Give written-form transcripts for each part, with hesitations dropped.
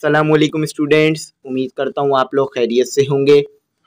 अस्सलामुअलैकुम स्टूडेंट्स, उम्मीद करता हूँ आप लोग खैरियत से होंगे।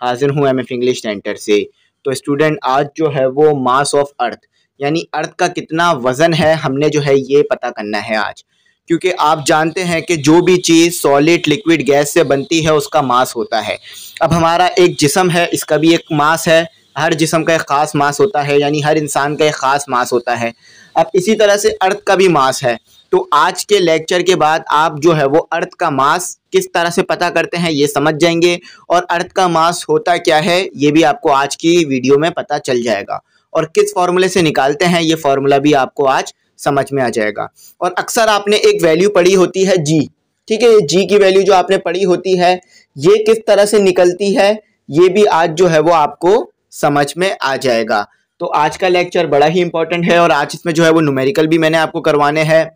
हाजिर हूँ एमएफ इंग्लिश सेंटर से। तो स्टूडेंट, आज जो है वो मास ऑफ अर्थ यानी अर्थ का कितना वज़न है हमने जो है ये पता करना है आज। क्योंकि आप जानते हैं कि जो भी चीज़ सॉलिड लिक्विड गैस से बनती है उसका मास होता है। अब हमारा एक जिस्म है, इसका भी एक मास है। हर जिस्म का एक ख़ास मास होता है, यानी हर इंसान का एक ख़ास मास होता है। अब इसी तरह से अर्थ का भी मास है। तो आज के लेक्चर के बाद आप जो है वो अर्थ का मास किस तरह से पता करते हैं ये समझ जाएंगे, और अर्थ का मास होता क्या है ये भी आपको आज की वीडियो में पता चल जाएगा, और किस फॉर्मूले से निकालते हैं ये फॉर्मूला भी आपको आज समझ में आ जाएगा। और अक्सर आपने एक वैल्यू पढ़ी होती है जी, ठीक है, ये जी की वैल्यू जो आपने पढ़ी होती है ये किस तरह से निकलती है ये भी आज जो है वो आपको समझ में आ जाएगा। तो आज का लेक्चर बड़ा ही इंपॉर्टेंट है, और आज इसमें जो है वो न्यूमेरिकल भी मैंने आपको करवाने हैं।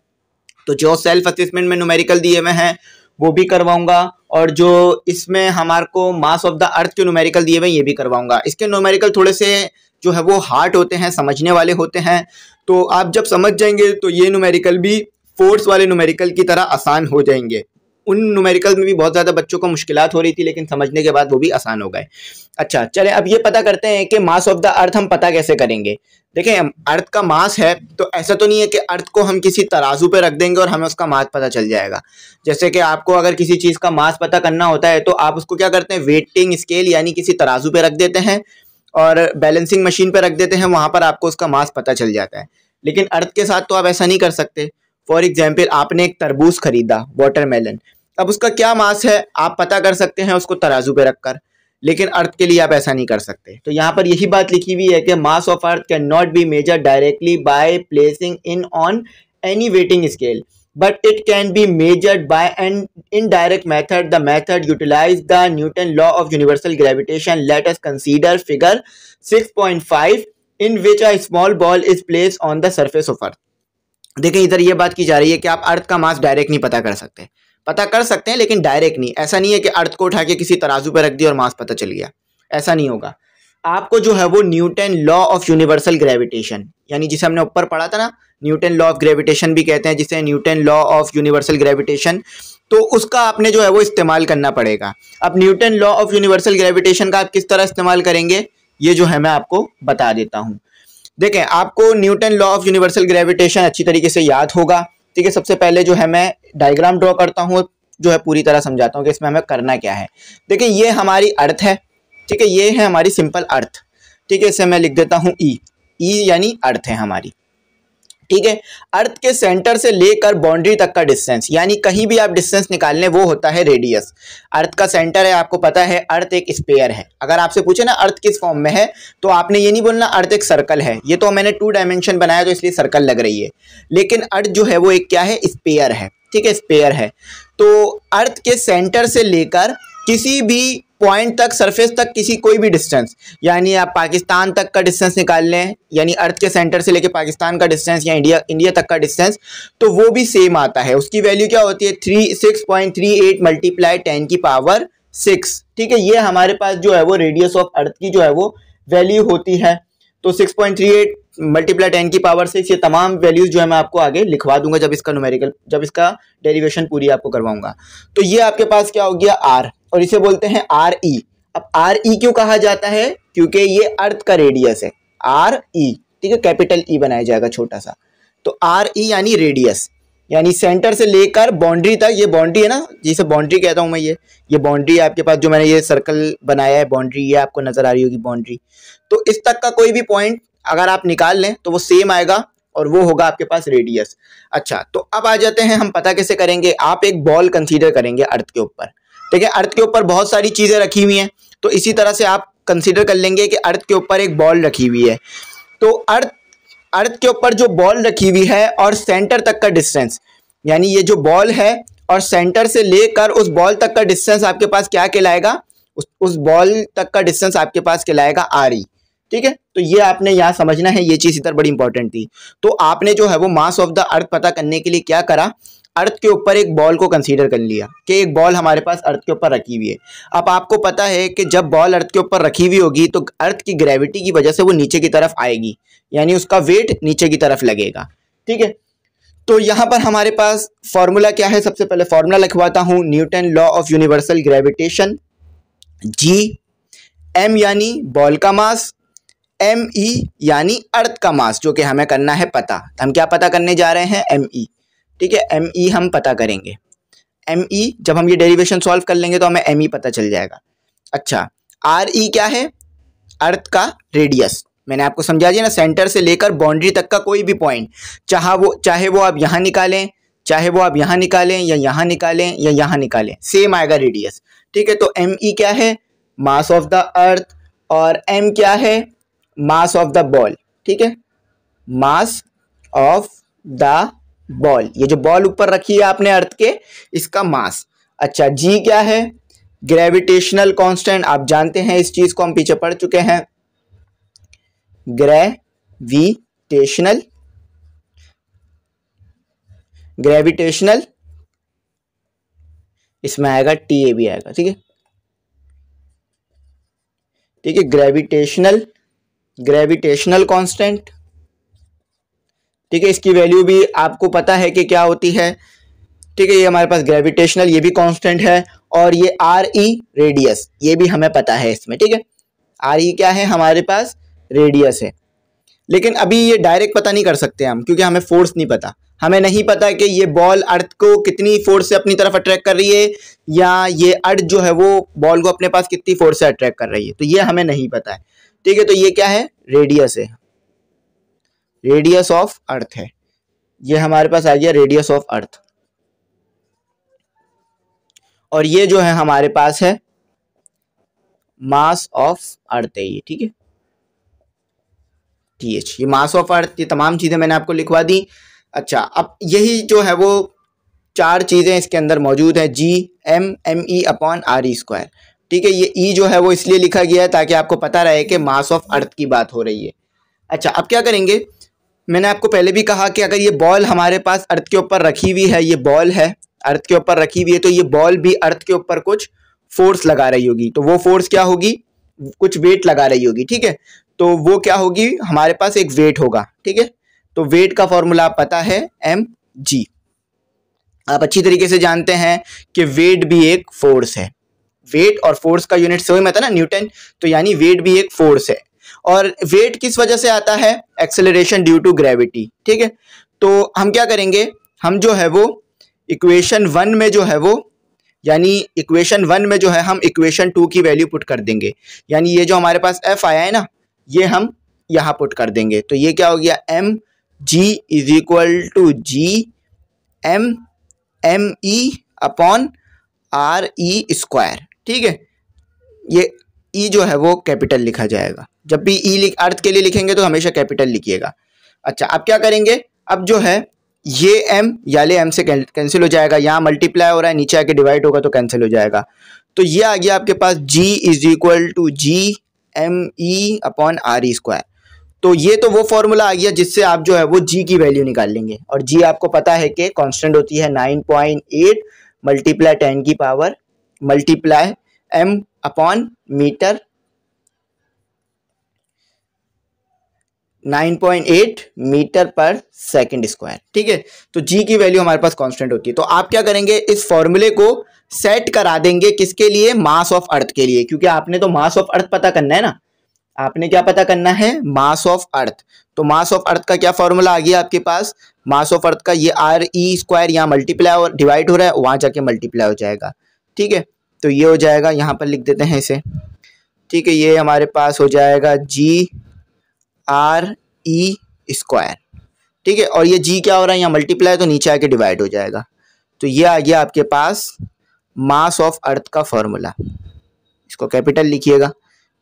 तो जो सेल्फ असेसमेंट में न्यूमेरिकल दिए हुए हैं वो भी करवाऊंगा, और जो इसमें हमारे को मास ऑफ द अर्थ के न्यूमेरिकल दिए हुए ये भी करवाऊंगा। इसके न्यूमेरिकल थोड़े से जो है वो हार्ड होते हैं, समझने वाले होते हैं। तो आप जब समझ जाएंगे तो ये न्यूमेरिकल भी फोर्स वाले न्यूमेरिकल की तरह आसान हो जाएंगे। उन न्यूमेरिकल में भी बहुत ज़्यादा बच्चों को मुश्किलात हो रही थी, लेकिन समझने के बाद वो भी आसान हो गए। अच्छा, चले अब ये पता करते हैं कि मास ऑफ द अर्थ हम पता कैसे करेंगे। देखें, अर्थ का मास है तो ऐसा तो नहीं है कि अर्थ को हम किसी तराजू पे रख देंगे और हमें उसका मास पता चल जाएगा। जैसे कि आपको अगर किसी चीज़ का मास पता करना होता है तो आप उसको क्या करते हैं, वेटिंग स्केल यानी किसी तराजू पे रख देते हैं और बैलेंसिंग मशीन पे रख देते हैं, वहाँ पर आपको उसका मास पता चल जाता है। लेकिन अर्थ के साथ तो आप ऐसा नहीं कर सकते। फॉर एग्जाम्पल, आपने एक तरबूज खरीदा, वाटरमेलन, अब उसका क्या मास है आप पता कर सकते हैं उसको तराजू पे रखकर, लेकिन अर्थ के लिए आप ऐसा नहीं कर सकते। तो यहाँ पर यही बात लिखी हुई है कि mass of earth can not be measure directly by placing in on any weighing scale, but it can be measured by an indirect method. The method utilize the Newton law of universal gravitation. Let us consider figure 6.5 in which a small ball is placed on the surface of earth. देखिए, इधर ये बात की जा रही है कि आप अर्थ का मास डायरेक्ट नहीं पता कर सकते। पता कर सकते हैं लेकिन डायरेक्ट नहीं। ऐसा नहीं है कि अर्थ को उठा के किसी तराजू पे रख दिया और मास पता चल गया, ऐसा नहीं होगा। आपको जो है वो Newton law of universal gravitation, यानी जिसे हमने ऊपर पढ़ा था ना, न्यूटन लॉ ऑफ ग्रेविटेशन भी कहते हैं जिसे, Newton law of universal gravitation, तो उसका आपने जो है वो इस्तेमाल करना पड़ेगा। अब Newton law of universal gravitation का आप किस तरह इस्तेमाल करेंगे ये जो है मैं आपको बता देता हूँ। देखें, आपको Newton law of universal gravitation अच्छी तरीके से याद होगा, ठीक है। सबसे पहले जो है मैं डायग्राम ड्रॉ करता हूँ, जो है पूरी तरह समझाता हूँ कि इसमें हमें करना क्या है। देखिए, ये हमारी अर्थ है, ठीक है, ये है हमारी सिंपल अर्थ, ठीक है। इसे मैं लिख देता हूँ ई यानी अर्थ है हमारी, ठीक है। अर्थ के सेंटर से लेकर बाउंड्री तक का डिस्टेंस, यानी कहीं भी आप डिस्टेंस निकाल लें वो होता है रेडियस। अर्थ का सेंटर है, आपको पता है अर्थ एक स्फीयर है। अगर आपसे पूछे ना अर्थ किस फॉर्म में है तो आपने ये नहीं बोलना अर्थ एक सर्कल है। ये तो मैंने 2 डायमेंशन बनाया तो इसलिए सर्कल लग रही है, लेकिन अर्थ जो है वो एक क्या है, स्फीयर है, ठीक है, स्फीयर है। तो अर्थ के सेंटर से लेकर किसी भी पॉइंट तक, सरफेस तक, किसी कोई भी डिस्टेंस, यानी आप पाकिस्तान तक का डिस्टेंस निकाल लें, यानी अर्थ के सेंटर से लेके पाकिस्तान का डिस्टेंस या इंडिया तक का डिस्टेंस, तो वो भी सेम आता है। उसकी वैल्यू क्या होती है, 6.38 मल्टीप्लाई 10 की पावर 6, ठीक है। ये हमारे पास जो है वो रेडियस ऑफ अर्थ की जो है वो वैल्यू होती है। तो 6.38 मल्टीप्लाई 10 की पावर 6, ये तमाम वैल्यूज जो है मैं आपको आगे लिखवा दूंगा जब इसका न्यूमेरिकल, जब इसका डेरिवेशन पूरी आपको करवाऊंगा। तो ये आपके पास क्या हो गया, आर, और इसे बोलते हैं आर ई। अब आर ई क्यों कहा जाता है, क्योंकि ये अर्थ का रेडियस है, आर ई, ठीक है, कैपिटल ई बनाया जाएगा छोटा सा। तो आर ई यानी रेडियस, यानी सेंटर से लेकर बाउंड्री तक, ये बाउंड्री है ना जिसे बाउंड्री कहता हूं मैं, ये बाउंड्री आपके पास जो मैंने ये सर्कल बनाया है बाउंड्री, ये आपको नजर आ रही होगी बाउंड्री। तो इस तक का कोई भी पॉइंट अगर आप निकाल लें तो वो सेम आएगा और वो होगा आपके पास रेडियस। अच्छा, तो अब आ जाते हैं हम पता कैसे करेंगे। आप एक बॉल कंसीडर करेंगे अर्थ के ऊपर, ठीक है। अर्थ के ऊपर बहुत सारी चीजें रखी हुई हैं, तो इसी तरह से आप कंसीडर कर लेंगे कि अर्थ के ऊपर एक बॉल रखी हुई है। तो अर्थ के ऊपर जो बॉल रखी हुई है और सेंटर तक का डिस्टेंस, यानी ये जो बॉल है और सेंटर से लेकर उस बॉल तक का डिस्टेंस आपके पास क्या कहलाएगा, उस बॉल तक का डिस्टेंस आपके पास कहलाएगा आर ई, ठीक है। तो ये आपने यहाँ समझना है, ये चीज इधर बड़ी इंपॉर्टेंट थी। तो आपने जो है वो मास ऑफ द अर्थ पता करने के लिए क्या करा, अर्थ के ऊपर एक बॉल को कंसीडर कर लिया कि एक बॉल हमारे पास अर्थ के ऊपर रखी हुई है। अब आपको पता है कि जब बॉल अर्थ के ऊपर रखी हुई होगी तो अर्थ की ग्रेविटी की वजह से वो नीचे की तरफ आएगी, यानी उसका वेट नीचे की तरफ लगेगा, ठीक है। तो यहाँ पर हमारे पास फॉर्मूला क्या है, सबसे पहले फॉर्मूला लिखवाता हूँ, Newton law of universal gravitation. G, M यानी बॉल का मास, एम ई यानी अर्थ का मास, जो कि हमें करना है पता। हम क्या पता करने जा रहे हैं, एम ई। ठीक है, एम ई हम पता करेंगे। एम ई जब हम ये डेरिवेशन सॉल्व कर लेंगे तो हमें एम ई पता चल जाएगा। अच्छा, आर ई क्या है, अर्थ का रेडियस। मैंने आपको समझा दिया ना, सेंटर से लेकर बाउंड्री तक का कोई भी पॉइंट, चाहे वो आप यहाँ निकालें, चाहे वो आप यहाँ निकालें या यहाँ निकालें या यहाँ निकालें, सेम आएगा रेडियस। ठीक है, तो एम ई क्या है, मास ऑफ द अर्थ, और एम क्या है, मास ऑफ द बॉल। ठीक है, मास ऑफ द बॉल, ये जो बॉल ऊपर रखी है आपने अर्थ के, इसका मास। अच्छा, जी क्या है, ग्रेविटेशनल कांस्टेंट। आप जानते हैं इस चीज को, हम पीछे पढ़ चुके हैं, ग्रेविटेशनल इसमें आएगा टी ए भी आएगा। ठीक है, ठीक है, ग्रेविटेशनल कांस्टेंट। ठीक है, इसकी वैल्यू भी आपको पता है कि क्या होती है। ठीक है, ये हमारे पास ग्रेविटेशनल, ये भी कांस्टेंट है, और ये आर ई रेडियस, ये भी हमें पता है इसमें। ठीक है, आर ई क्या है, हमारे पास रेडियस है। लेकिन अभी ये डायरेक्ट पता नहीं कर सकते हम, क्योंकि हमें फोर्स नहीं पता। हमें नहीं पता कि ये बॉल अर्थ को कितनी फोर्स से अपनी तरफ अट्रैक्ट कर रही है, या ये अर्थ जो है वो बॉल को अपने पास कितनी फोर्स से अट्रैक्ट कर रही है, तो ये हमें नहीं पता है। ठीक है, तो ये क्या है, रेडियस है, रेडियस ऑफ अर्थ है। ये हमारे पास आ गया रेडियस ऑफ अर्थ, और ये जो है हमारे पास है मास ऑफ अर्थ है ये। ठीक है, TH, ये मास ऑफ अर्थ, ये तमाम चीजें मैंने आपको लिखवा दी। अच्छा, अब यही जो है वो चार चीजें इसके अंदर मौजूद है, G, M, M E upon R E square. ठीक है, ये ई जो है वो इसलिए लिखा गया है ताकि आपको पता रहे कि मास ऑफ अर्थ की बात हो रही है। अच्छा, अब क्या करेंगे, मैंने आपको पहले भी कहा कि अगर ये बॉल हमारे पास अर्थ के ऊपर रखी हुई है, ये बॉल है अर्थ के ऊपर रखी हुई है, तो ये बॉल भी अर्थ के ऊपर कुछ फोर्स लगा रही होगी। तो वो फोर्स क्या होगी, कुछ वेट लगा रही होगी। ठीक है, तो वो क्या होगी, हमारे पास एक वेट होगा। ठीक है, तो वेट का फॉर्मूला पता है, एम जी। आप अच्छी तरीके से जानते हैं कि वेट भी एक फोर्स है। वेट और फोर्स का यूनिट सेम आता है ना, न्यूटन, तो यानी वेट भी एक फोर्स है। और वेट किस वजह से आता है, एक्सेलरेशन ड्यू टू ग्रेविटी। ठीक है, तो हम क्या करेंगे, हम जो है वो इक्वेशन 1 में जो है वो, यानी इक्वेशन 1 में जो है हम इक्वेशन 2 की वैल्यू पुट कर देंगे। यानी ये जो हमारे पास एफ आया है ना, ये हम यहाँ पुट कर देंगे। तो ये क्या हो गया, M G is equal to G M M E upon R E square. ठीक है, ये ई जो है वो कैपिटल लिखा जाएगा। जब भी ई अर्थ के लिए लिखेंगे तो हमेशा कैपिटल लिखिएगा। अच्छा, अब क्या करेंगे, अब जो है ये एम याले एम से कैंसिल हो जाएगा, यहाँ मल्टीप्लाई हो रहा है, नीचे आके डिवाइड होगा तो कैंसिल हो जाएगा। तो ये आ गया आपके पास G is equal to G M E upon R E square. तो ये तो वो फॉर्मूला आ गया जिससे आप जो है वो जी की वैल्यू निकाल लेंगे। और जी आपको पता है कि कांस्टेंट होती है 9.8 मल्टीप्लाई 10 की power multiply M upon meter, 9.8 meter पर सेकंड स्क्वायर। ठीक है, तो जी की वैल्यू हमारे पास कांस्टेंट होती है। तो आप क्या करेंगे, इस फॉर्मूले को सेट करा देंगे, किसके लिए, मास ऑफ अर्थ के लिए, क्योंकि आपने तो मास ऑफ अर्थ पता करना है ना। आपने क्या पता करना है, मास ऑफ अर्थ। तो मास ऑफ अर्थ का क्या फॉर्मूला आ गया आपके पास, मास ऑफ अर्थ का ये आर ई स्क्वायर, यहाँ मल्टीप्लाई और डिवाइड हो रहा है, वहां जाके मल्टीप्लाई हो जाएगा। ठीक है, तो ये हो जाएगा, यहाँ पर लिख देते हैं इसे। ठीक है, ये हमारे पास हो जाएगा जी आर ई स्क्वायर। ठीक है, और ये जी क्या हो रहा है, यहाँ मल्टीप्लाई, तो नीचे आके डिवाइड हो जाएगा। तो ये आ गया आपके पास मास ऑफ अर्थ का फॉर्मूला, इसको कैपिटल लिखिएगा।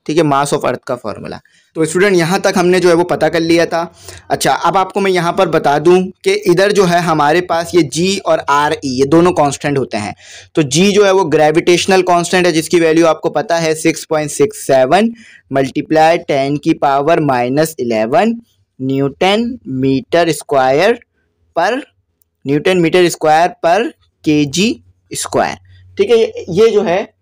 ठीक है, मास ऑफ अर्थ का फॉर्मूला। तो स्टूडेंट यहाँ तक हमने जो है वो पता कर लिया था। अच्छा, अब आपको मैं यहाँ पर बता दूँ कि इधर जो है हमारे पास ये जी और आर ई, ये दोनों कांस्टेंट होते हैं। तो जी जो है वो ग्रेविटेशनल कांस्टेंट है, जिसकी वैल्यू आपको पता है 6.67 मल्टीप्लाई 10 की पावर -11 न्यूटन मीटर स्क्वायर पर केजी स्क्वायर। ठीक है, ये जो है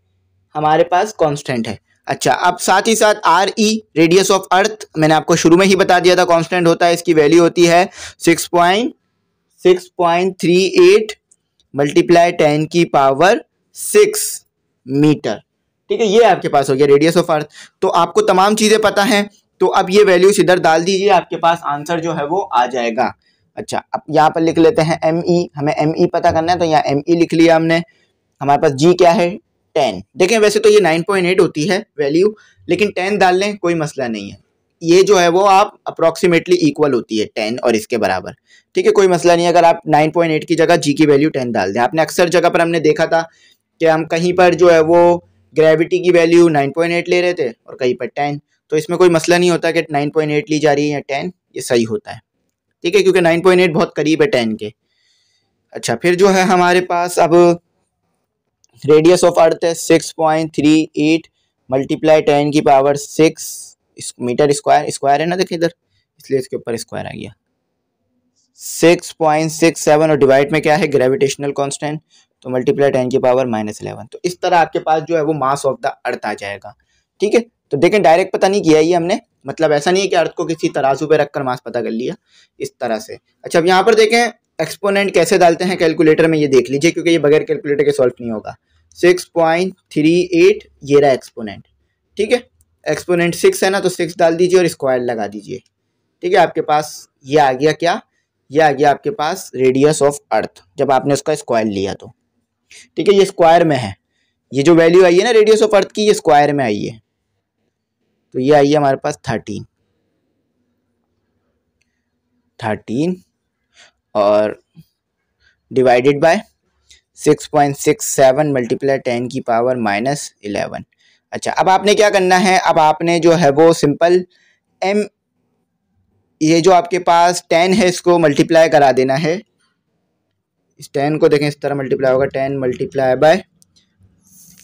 हमारे पास कांस्टेंट है। अच्छा, अब साथ ही साथ आर ई रेडियस ऑफ अर्थ मैंने आपको शुरू में ही बता दिया था कांस्टेंट होता है, इसकी वैल्यू होती है 6.67 6.38 मल्टीप्लाई 10 की पावर 6 मीटर। ठीक है, ये आपके पास हो गया रेडियस ऑफ अर्थ। तो आपको तमाम चीजें पता हैं, तो अब ये वैल्यूज इधर डाल दीजिए, आपके पास आंसर जो है वो आ जाएगा। अच्छा, अब यहाँ पर लिख लेते हैं ME, हमें ME पता करना है, तो यहाँ ME लिख लिया हमने। हमारे पास G क्या है 10। देखें वैसे तो ये 9.8 होती है वैल्यू, लेकिन 10 डाल लें कोई मसला नहीं है। ये जो है वो आप अप्रोक्सीमेटली इक्वल होती है 10 और इसके बराबर। ठीक है, कोई मसला नहीं अगर आप 9.8 की जगह G की वैल्यू 10 डाल दें। आपने अक्सर जगह पर हमने देखा था कि हम कहीं पर जो है वो ग्रेविटी की वैल्यू 9.8 ले रहे थे और कहीं पर 10, तो इसमें कोई मसला नहीं होता कि 9.8 ली जा रही है या 10, ये सही होता है। ठीक है, क्योंकि 9.8 बहुत करीब है 10 के। अच्छा, फिर जो है हमारे पास अब रेडियस ऑफ अर्थ है 6.38 मल्टीप्लाई 10 की पावर 6 मीटर स्क्वायर। स्क्वायर है ना, देखिए इधर, इसलिए इसके ऊपर स्क्वायर आ गया। 6.67 और डिवाइड में क्या है ग्रेविटेशनल कांस्टेंट, तो मल्टीप्लाई 10 की पावर -11। तो इस तरह आपके पास जो है वो मास ऑफ द अर्थ आ जाएगा। ठीक है, तो देखें डायरेक्ट पता नहीं किया ये हमने, मतलब ऐसा नहीं है कि अर्थ को किसी तराजू पे रखकर मास पता कर लिया, इस तरह से। अच्छा, अब यहाँ पर देखें एक्सपोनेंट कैसे डालते हैं कैलकुलेटर में, ये देख लीजिए, क्योंकि ये बगैर कैलकुलेटर के सॉल्व नहीं होगा। 6.38 ये रहा एक्सपोनेंट। ठीक है, एक्सपोनेंट 6 है ना, तो 6 डाल दीजिए और स्क्वायर लगा दीजिए। ठीक है, आपके पास ये आ गया क्या, ये आ गया आपके पास रेडियस ऑफ अर्थ, जब आपने उसका स्क्वायर लिया तो। ठीक है, ये स्क्वायर में है, ये जो वैल्यू आई है ना रेडियस ऑफ अर्थ की, ये स्क्वायर में आई है, तो ये आई है हमारे पास 13 और डिवाइडेड बाय 6.67 मल्टीप्लाई 10 की पावर -11। अच्छा, अब आपने क्या करना है, अब आपने जो है वो सिंपल ये जो आपके पास 10 है इसको मल्टीप्लाई करा देना है। इस 10 को देखें इस तरह मल्टीप्लाई होगा, 10 मल्टीप्लाई बाय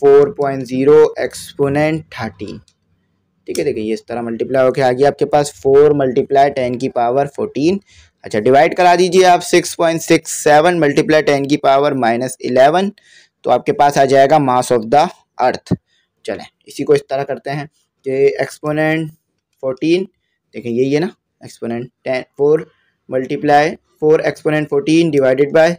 4.0 एक्सपोनेंट 13। ठीक है, देखिए ये इस तरह मल्टीप्लाई होकर आ गया आपके पास 4 मल्टीप्लाई 10 की पावर 14। अच्छा, डिवाइड करा दीजिए आप 6.67 मल्टीप्लाई 10 की पावर -11, तो आपके पास आ जाएगा मास ऑफ द अर्थ। चलें इसी को इस तरह करते हैं कि एक्सपोनेंट 14, देखें यही है ना, exponent 4 multiply 4 exponent 14 divided by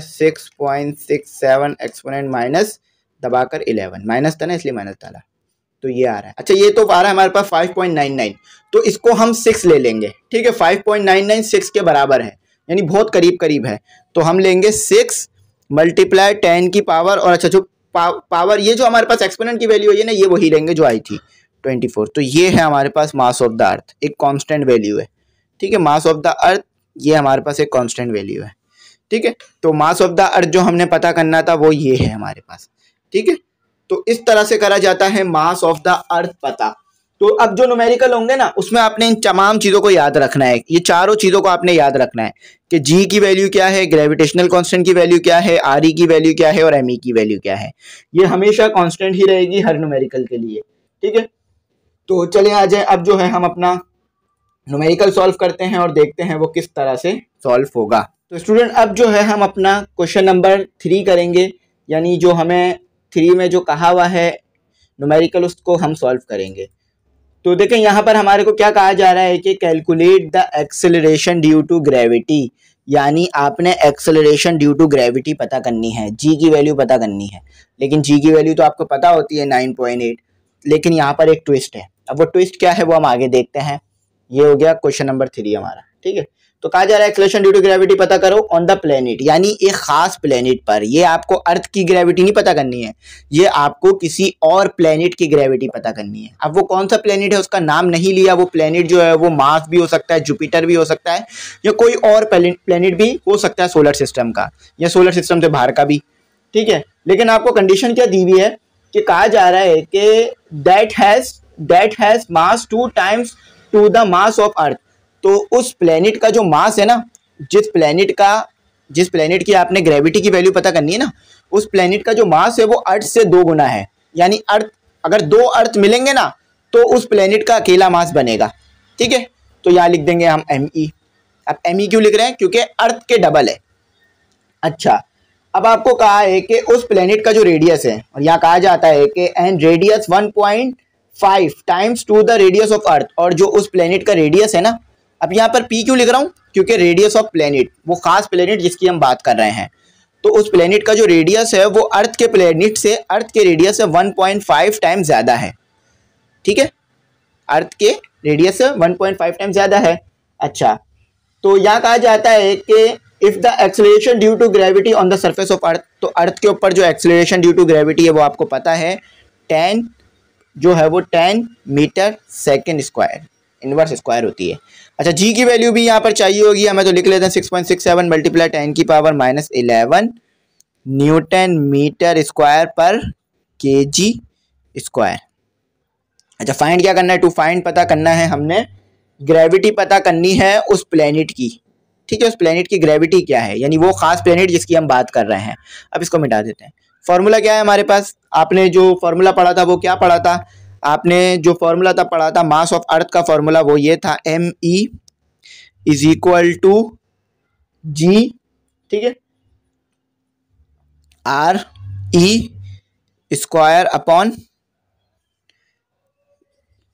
6.67 exponent minus दबाकर 11, माइनस था ना इसलिए माइनस डाला, तो ये आ रहा है। अच्छा, ये तो आ रहा है हमारे पास 5.99, तो इसको हम 6 ले लेंगे। ठीक है, 5.99 6 के बराबर है, यानी बहुत करीब करीब है, तो हम लेंगे 6 मल्टीप्लाई 10 की पावर, और अच्छा जो पावर ये जो हमारे पास एक्सपोनेंट की वैल्यू है ना, ये वही रहेंगे जो आई थी 24। तो ये है हमारे पास मास ऑफ द अर्थ, एक कांस्टेंट वैल्यू है। ठीक है, मास ऑफ द अर्थ ये हमारे पास एक कांस्टेंट वैल्यू है। ठीक है, तो मास ऑफ द अर्थ जो हमने पता करना था वो ये है हमारे पास। ठीक है, तो इस तरह से करा जाता है मास ऑफ द अर्थ पता। तो अब जो न्यूमेरिकल होंगे ना, उसमें आपने इन तमाम चीज़ों को याद रखना है, ये चारों चीज़ों को आपने याद रखना है कि जी की वैल्यू क्या है, ग्रेविटेशनल कांस्टेंट की वैल्यू क्या है, आर ई की वैल्यू क्या है और एम ई की वैल्यू क्या है। ये हमेशा कांस्टेंट ही रहेगी हर न्यूमेरिकल के लिए। ठीक है, तो चले आ जाए, अब जो है हम अपना न्यूमेरिकल सॉल्व करते हैं और देखते हैं वो किस तरह से सॉल्व होगा। तो स्टूडेंट अब जो है हम अपना क्वेश्चन नंबर 3 करेंगे, यानी जो हमें 3 में जो कहा हुआ है न्यूमेरिकल उसको हम सॉल्व करेंगे। तो देखें यहाँ पर हमारे को क्या कहा जा रहा है कि calculate the acceleration due to gravity, यानी आपने एक्सेलरेशन ड्यू टू ग्रेविटी पता करनी है, जी की वैल्यू पता करनी है। लेकिन जी की वैल्यू तो आपको पता होती है 9.8, लेकिन यहाँ पर एक ट्विस्ट है। अब वो ट्विस्ट क्या है वो हम आगे देखते हैं। ये हो गया क्वेश्चन नंबर 3 हमारा। ठीक है, तो कहा जा रहा है एक्सेलरेशन ड्यू टू ग्रेविटी पता करो ऑन द प्लेनेट, यानी एक खास प्लेनेट पर। ये आपको अर्थ की ग्रेविटी नहीं पता करनी है, ये आपको किसी और प्लेनेट की ग्रेविटी पता करनी है। अब वो कौन सा प्लेनेट है उसका नाम नहीं लिया, वो प्लेनेट जो है वो मार्स भी हो सकता है, जुपिटर भी हो सकता है, या कोई और प्लेनेट भी हो सकता है सोलर सिस्टम का या सोलर सिस्टम से बाहर का भी। ठीक है, लेकिन आपको कंडीशन क्या दी हुई है कि कहा जा रहा है कि that has mass 2 times to the mass of earth. तो उस प्लेनेट का जो मास है ना, जिस प्लेनेट की आपने ग्रेविटी की वैल्यू पता करनी है ना, उस प्लेनेट का जो मास है वो अर्थ से 2 गुना है। यानी अर्थ, अगर 2 अर्थ मिलेंगे ना तो उस प्लेनेट का अकेला मास बनेगा। ठीक है, तो यहाँ लिख देंगे हम ME। अब ME क्यों लिख रहे हैं, क्योंकि अर्थ के डबल है। अच्छा, अब आपको कहा है कि उस प्लेनेट का जो रेडियस है, और यहाँ कहा जाता है कि and radius 1.5 times to the radius of earth, और जो उस प्लेनेट का रेडियस है ना अब यहाँ पर P क्यों लिख रहा हूँ, क्योंकि रेडियस ऑफ प्लेनेट, वो खास प्लेनेट जिसकी हम बात कर रहे हैं, तो उस प्लेनेट का जो रेडियस है वो अर्थ के प्लेनेट से, अर्थ के रेडियस से 1.5 टाइम ज़्यादा है। ठीक है, अर्थ के रेडियस से 1.5 टाइम ज़्यादा है। अच्छा, तो यहाँ कहा जाता है कि if the acceleration due to gravity on the surface of earth, तो अर्थ के ऊपर जो एक्सेलरेशन ड्यू टू ग्रेविटी है वो आपको पता है 10 जो है वो 10 meter second square, inverse square होती है। अच्छा, जी की वैल्यू भी यहाँ पर चाहिए होगी, हमें तो लिख लेते हैं 6.67 मल्टीप्लाई 10 की पावर -11 न्यूटन मीटर स्क्वायर पर केजी स्क्वायर। अच्छा, फाइंड क्या करना है, टू फाइंड पता करना है हमने, ग्रेविटी पता करनी है उस प्लेनेट की। ठीक है, उस प्लेनेट की ग्रेविटी क्या है, यानी वो खास प्लेनेट जिसकी हम बात कर रहे हैं। अब इसको मिटा देते हैं। फॉर्मूला क्या है हमारे पास, आपने जो फॉर्मूला पढ़ा था वो क्या पढ़ा था, आपने जो फॉर्मूला था पढ़ा था मास ऑफ अर्थ का फॉर्मूला, वो ये था ME is equal to G, ठीक है, RE square upon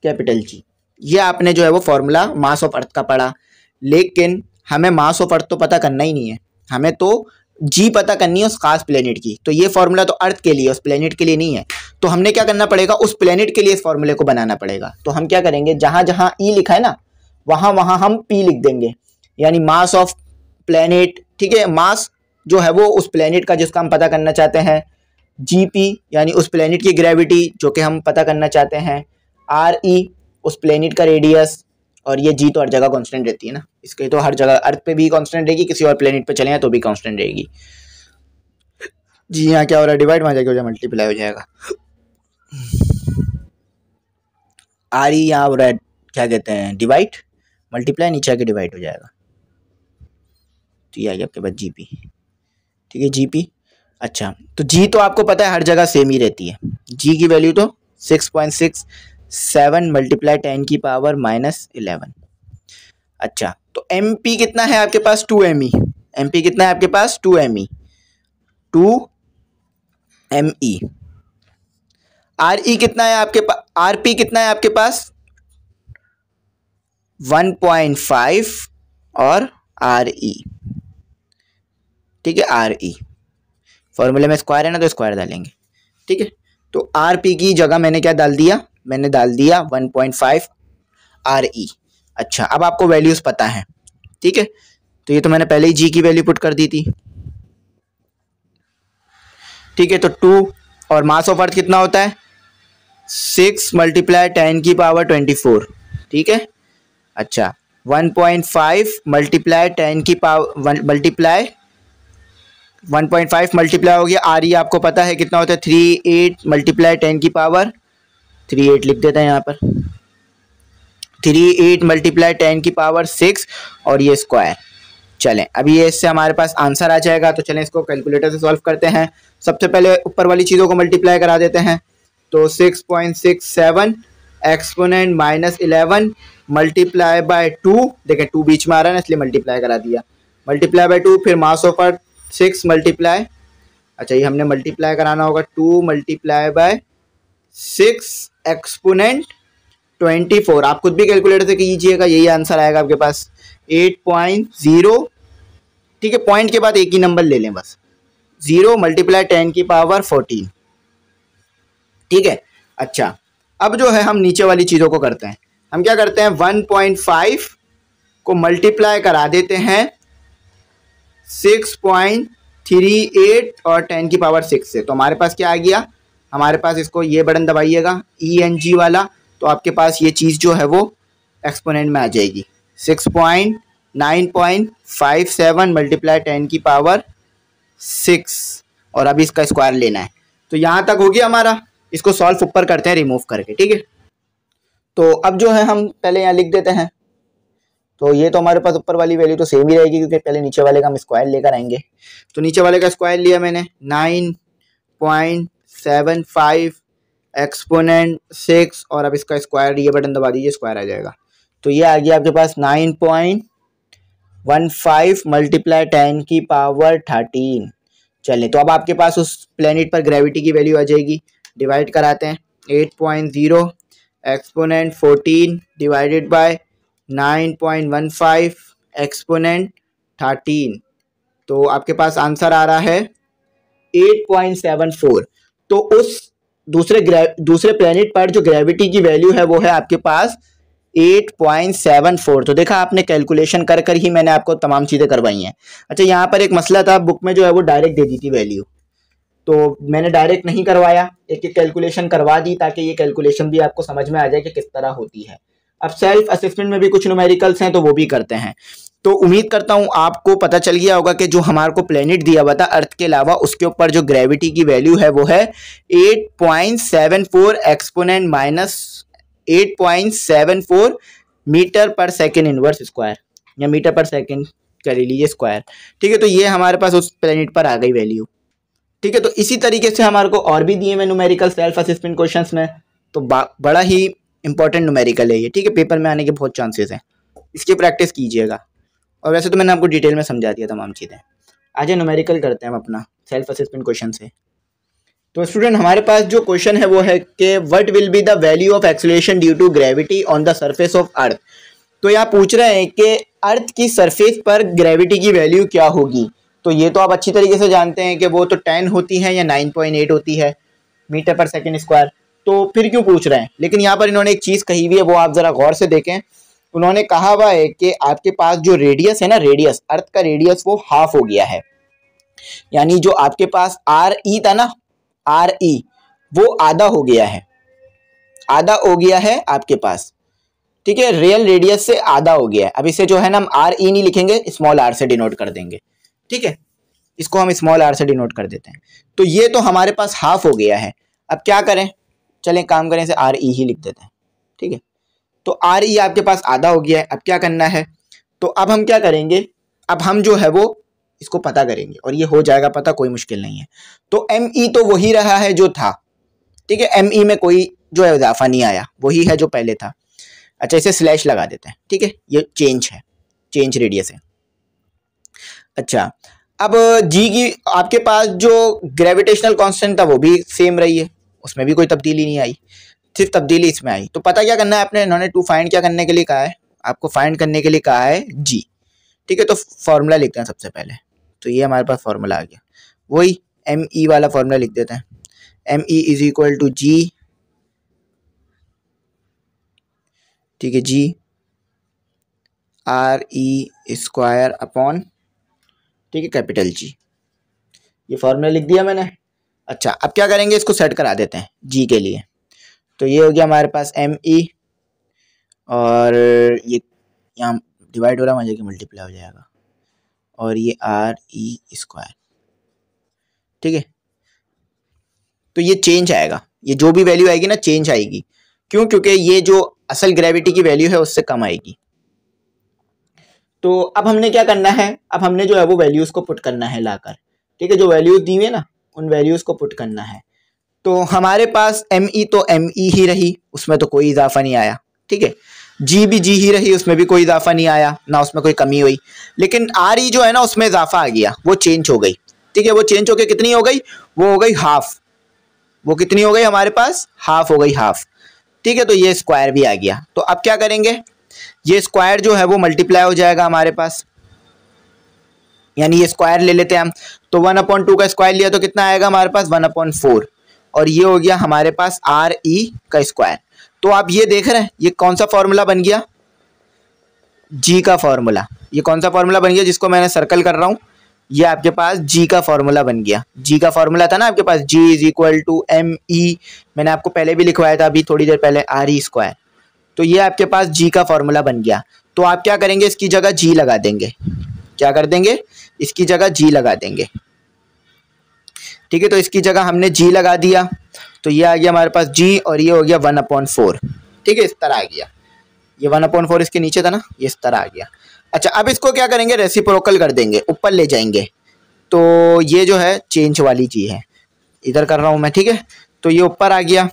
capital G। ये आपने जो है वो फॉर्मूला मास ऑफ अर्थ का पढ़ा, लेकिन हमें मास ऑफ अर्थ तो पता करना ही नहीं है, हमें तो जी पता करनी है उस खास प्लेनेट की। तो ये फॉर्मूला तो अर्थ के लिए, उस प्लेनेट के लिए नहीं है। तो हमने क्या करना पड़ेगा, उस प्लेनेट के लिए इस फॉर्मूले को बनाना पड़ेगा। तो हम क्या करेंगे, जहां जहां ई लिखा है ना वहां वहां हम पी लिख देंगे, यानी मास ऑफ प्लेनेट। ठीक है, मास जो है वो उस प्लेनेट का जिसका हम पता करना चाहते हैं, जीपी यानी उस प्लेनेट की ग्रेविटी जो कि हम पता करना चाहते हैं, RE उस प्लेनेट का रेडियस, और ये जी तो हर जगह कांस्टेंट रहती है ना, इसके तो हर जगह अर्थ पे भी कांस्टेंट रहेगी, किसी और प्लेनेट पे चले हैं तो भी कांस्टेंट रहेगी। जी यहाँ क्या हो रहा है, डिवाइड वहां जाके हो जाए मल्टीप्लाई हो जाएगा। RE यहाँ हो रहा है क्या कहते हैं डिवाइड, मल्टीप्लाई नीचे आके डिवाइड हो जाएगा, तो ये आ गया आपके पास जीपी। ठीक है, जीपी। अच्छा, तो जी तो आपको पता है हर जगह सेम ही रहती है, जी की वैल्यू तो 6.67 मल्टीप्लाई 10 की पावर -11। अच्छा, तो MP कितना है आपके पास, 2ME। MP कितना है आपके पास, 2ME, 2ME। RE कितना है आपके पास, RP कितना है आपके पास, 1.5 और RE। ठीक है, RE फॉर्मूले में स्क्वायर है ना तो स्क्वायर डालेंगे। ठीक है, तो RP की जगह मैंने क्या डाल दिया, मैंने डाल दिया 1.5 RE। अच्छा, अब आपको वैल्यूज पता है। ठीक है, तो ये तो मैंने पहले ही जी की वैल्यू पुट कर दी थी। ठीक है, तो 2 और मास ऑफ अर्थ कितना होता है, 6 मल्टीप्लाई 10 की पावर 24। ठीक है, अच्छा 1.5 मल्टीप्लाई 10 की पावर मल्टीप्लाई 1.5 मल्टीप्लाई हो गया, RE आपको पता है कितना होता है, 38 मल्टीप्लाई 10 की पावर 38 लिख देते हैं यहाँ पर, 38 मल्टीप्लाई 10 की पावर 6 और ये स्क्वायर। चलें, अभी ये इससे हमारे पास आंसर आ जाएगा, तो चलें इसको कैलकुलेटर से सॉल्व करते हैं। सबसे पहले ऊपर वाली चीज़ों को मल्टीप्लाई करा देते हैं, तो 6.67 एक्सपोनेंट -11 मल्टीप्लाई बाय 2, देखें 2 बीच में आ रहा है ना इसलिए मल्टीप्लाई करा दिया, मल्टीप्लाई बाय 2, फिर मास ऑफ अर्थ 6 मल्टीप्लाई, अच्छा ये हमने मल्टीप्लाई कराना होगा 2 मल्टीप्लाई बाय 6 एक्सपोनेंट 24। आप खुद भी कैलकुलेटर से कीजिएगा, यही आंसर आएगा आपके पास 8.0। ठीक है, पॉइंट के बाद एक ही नंबर ले लें बस, 0 मल्टीप्लाई 10 की पावर 14। ठीक है, अच्छा अब जो है हम नीचे वाली चीज़ों को करते हैं, हम क्या करते हैं 1.5 को मल्टीप्लाई करा देते हैं 6.38 और 10 की पावर 6 से, तो हमारे पास क्या आ गया, हमारे पास इसको ये बटन दबाइएगा ENG वाला, तो आपके पास ये चीज़ जो है वो एक्सपोनेंट में आ जाएगी 6.957 मल्टीप्लाई 10 की पावर 6, और अभी इसका स्क्वायर लेना है। तो यहाँ तक हो गया हमारा, इसको सॉल्व ऊपर करते हैं रिमूव करके। ठीक है, तो अब जो है हम पहले यहाँ लिख देते हैं, तो ये तो हमारे पास ऊपर वाली वैल्यू तो सेम ही रहेगी क्योंकि पहले नीचे वाले का हम स्क्वायर लेकर आएंगे। तो नीचे वाले का स्क्वायर लिया मैंने 9.75 एक्सपोनेंट 6 और अब इसका स्क्वायर, ये बटन दबा दीजिए स्क्वायर आ जाएगा। तो ये आ गया आपके पास 9.15 मल्टीप्लाई 10 की पावर 13। चलें, तो अब आपके पास उस प्लेनेट पर ग्रेविटी की वैल्यू आ जाएगी, डिवाइड कराते हैं 8.0 एक्सपोनेंट 14 डिवाइडेड बाय 9.15 एक्सपोनेंट 13, तो आपके पास आंसर आ रहा है 8.74। तो उस दूसरे प्लेनेट पर जो ग्रेविटी की वैल्यू है वो है आपके पास 8.74। तो देखा आपने, कैलकुलेशन कर कर ही मैंने आपको तमाम चीज़ें करवाई हैं। अच्छा, यहाँ पर एक मसला था, बुक में जो है वो डायरेक्ट दे दी थी वैल्यू, तो मैंने डायरेक्ट नहीं करवाया, एक एक कैलकुलेशन करवा दी ताकि ये कैलकुलेशन भी आपको समझ में आ जाए कि किस तरह होती है। अब सेल्फ असेसमेंट में भी कुछ न्यूमेरिकल्स हैं तो वो भी करते हैं। तो उम्मीद करता हूँ आपको पता चल गया होगा कि जो हमारे को प्लेनेट दिया हुआ था अर्थ के अलावा, उसके ऊपर जो ग्रेविटी की वैल्यू है वो है 8.74 एक्सपोनेंट माइनस 8.74 मीटर पर सेकेंड इनवर्स स्क्वायर, या मीटर पर सेकेंड कर लीजिए स्क्वायर। ठीक है, तो ये हमारे पास उस प्लेनेट पर आ गई वैल्यू। ठीक है, तो इसी तरीके से हमारे को और भी दिए हुए न्यूमेरिकल सेल्फ असेसमेंट क्वेश्चंस में, तो बड़ा ही इंपॉर्टेंट न्यूमेरिकल है ये। ठीक है, पेपर में आने के बहुत चांसेस हैं, इसकी प्रैक्टिस कीजिएगा। और वैसे तो मैंने आपको डिटेल में समझा दिया तमाम चीज़ें। आज न्यूमेरिकल करते हैं हम अपना सेल्फ असेसमेंट क्वेश्चन से। तो स्टूडेंट, हमारे पास जो क्वेश्चन है वो है कि what will be the value of acceleration due to gravity on the surface of earth. तो यहाँ पूछ रहे हैं कि अर्थ की सरफेस पर ग्रेविटी की वैल्यू क्या होगी। तो ये तो आप अच्छी तरीके से जानते हैं कि वो तो 10 होती है या 9.8 होती है मीटर पर सेकेंड स्क्वायर, तो फिर क्यों पूछ रहे हैं। लेकिन यहाँ पर इन्होंने एक चीज़ कही हुई है, वो आप ज़रा गौर से देखें। उन्होंने कहा हुआ है कि आपके पास जो रेडियस है ना, रेडियस, अर्थ का रेडियस वो हाफ हो गया है। यानी जो आपके पास आर ई था ना, आर ई, वो आधा हो गया है, आधा हो गया है आपके पास। ठीक है, रियल रेडियस से आधा हो गया है। अब इसे जो है ना हम आर ई नहीं लिखेंगे, स्मॉल आर से डिनोट कर देंगे। ठीक है, इसको हम स्मॉल आर से डिनोट कर देते हैं। तो ये तो हमारे पास हाफ हो गया है। अब क्या करें, चलें काम करें, इसे आर ई ही लिख देते हैं। ठीक है, तो आर ई आपके पास आधा हो गया है। अब क्या करना है, तो अब हम क्या करेंगे, अब हम जो है वो इसको पता करेंगे और ये हो जाएगा पता, कोई मुश्किल नहीं है। तो एम ई तो वही रहा है जो था। ठीक है, एम ई में कोई जो है इजाफा नहीं आया, वही है जो पहले था। अच्छा, इसे स्लैश लगा देते हैं। ठीक है, ये चेंज है, चेंज रेडियस है। अच्छा, अब जी की आपके पास जो ग्रेविटेशनल कांस्टेंट था वो भी सेम रही है, उसमें भी कोई तब्दीली नहीं आई, सिर्फ तब्दीली इसमें आई। तो पता क्या करना है आपने, इन्होंने टू फाइंड क्या करने के लिए कहा है, आपको फाइंड करने के लिए कहा है जी। ठीक है, तो फॉर्मूला लिखते हैं सबसे पहले। तो ये हमारे पास फॉर्मूला आ गया, वही एम ई वाला फॉर्मूला लिख देते हैं। M E is equal to G, ठीक है, G R E square upon, ठीक है, कैपिटल जी। ये फॉर्मूला लिख दिया मैंने। अच्छा, अब क्या करेंगे, इसको सेट करा देते हैं जी के लिए। तो ये हो गया हमारे पास एम ई, और ये यहाँ डिवाइड हो रहा है, मुझे कि मल्टीप्लाई हो जाएगा, और ये आर ई स्क्वायर। ठीक है, तो ये चेंज आएगा, ये जो भी वैल्यू आएगी ना चेंज आएगी। क्यों, क्योंकि ये जो असल ग्रेविटी की वैल्यू है उससे कम आएगी। तो अब हमने क्या करना है, अब हमने जो है वो वैल्यूज़ को पुट करना है लाकर। ठीक है, जो वैल्यूज़ दी हुई है ना उन वैल्यूज़ को पुट करना है। तो हमारे पास एम ई तो एम ई ही रही, उसमें तो कोई इजाफा नहीं आया। ठीक है, जी भी जी ही रही, उसमें भी कोई इजाफा नहीं आया, ना उसमें कोई कमी हुई। लेकिन आर ई जो है ना उसमें इजाफा आ गया, वो चेंज हो गई। ठीक है, वो चेंज होकर कितनी हो गई, वो हो गई हाफ। वो कितनी हो गई हमारे पास, हाफ हो गई, हाफ। ठीक है, तो ये स्क्वायर भी आ गया। तो अब क्या करेंगे, ये स्क्वायर जो है वो मल्टीप्लाई हो जाएगा हमारे पास, यानी ये स्क्वायर ले लेते हैं हम। तो 1/2 का स्क्वायर लिया तो कितना आएगा हमारे पास, 1/4, और ये हो गया हमारे पास आर ई का स्क्वायर। तो आप ये देख रहे हैं ये कौन सा फॉर्मूला बन गया, जी का फॉर्मूला। ये कौन सा फॉर्मूला बन गया जिसको मैंने सर्कल कर रहा हूँ, ये आपके पास जी का फॉर्मूला बन गया। जी का फॉर्मूला था ना आपके पास, G is equal to M E, मैंने आपको पहले भी लिखवाया था अभी थोड़ी देर पहले, आर ई स्क्वायर। तो ये आपके पास जी का फॉर्मूला बन गया। तो आप क्या करेंगे, इसकी जगह जी लगा देंगे। क्या कर देंगे, इसकी जगह जी लगा देंगे। ठीक है, तो इसकी जगह हमने जी लगा दिया, तो ये आ गया हमारे पास जी, और ये हो गया 1/4। ठीक है, इस तरह आ गया, ये 1/4 इसके नीचे था ना, ये इस तरह आ गया। अच्छा, अब इसको क्या करेंगे, रेसिप्रोकल कर देंगे, ऊपर ले जाएंगे। तो ये जो है चेंज वाली चीज़ है, इधर कर रहा हूँ मैं। ठीक है, तो ये ऊपर आ गया,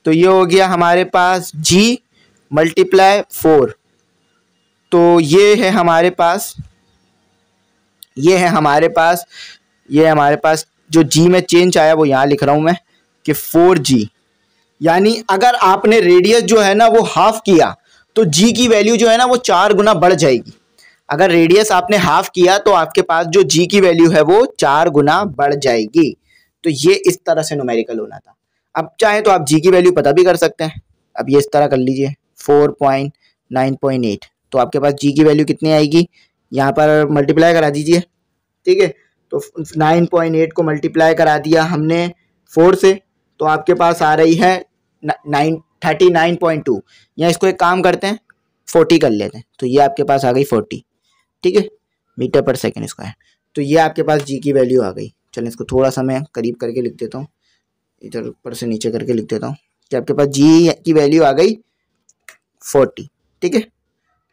तो ये हो गया हमारे पास जी मल्टीप्लाई 4। तो ये है हमारे पास, ये है हमारे पास, ये हमारे पास जो जी में चेंज आया वो यहाँ लिख रहा हूँ मैं कि 4G। यानी अगर आपने रेडियस जो है ना वो हाफ किया तो जी की वैल्यू जो है ना वो 4 गुना बढ़ जाएगी। अगर रेडियस आपने हाफ किया तो आपके पास जो जी की वैल्यू है वो 4 गुना बढ़ जाएगी। तो ये इस तरह से न्यूमेरिकल होना था। अब चाहे तो आप जी की वैल्यू पता भी कर सकते हैं। अब ये इस तरह कर लीजिए 4.9.8, तो आपके पास जी की वैल्यू कितनी आएगी, यहाँ पर मल्टीप्लाई करा दीजिए। ठीक है, तो 9.8 को मल्टीप्लाई करा दिया हमने 4 से, तो आपके पास आ रही है 39.2, या इसको एक काम करते हैं 40 कर लेते हैं, तो ये आपके पास आ गई 40। ठीक है, मीटर पर सेकेंड स्क्वायर। तो ये आपके पास जी की वैल्यू आ गई। चलें इसको थोड़ा सा मैं करीब करके लिख देता हूँ, इधर ऊपर से नीचे करके लिख देता हूँ कि आपके पास जी की वैल्यू आ गई 40। ठीक है,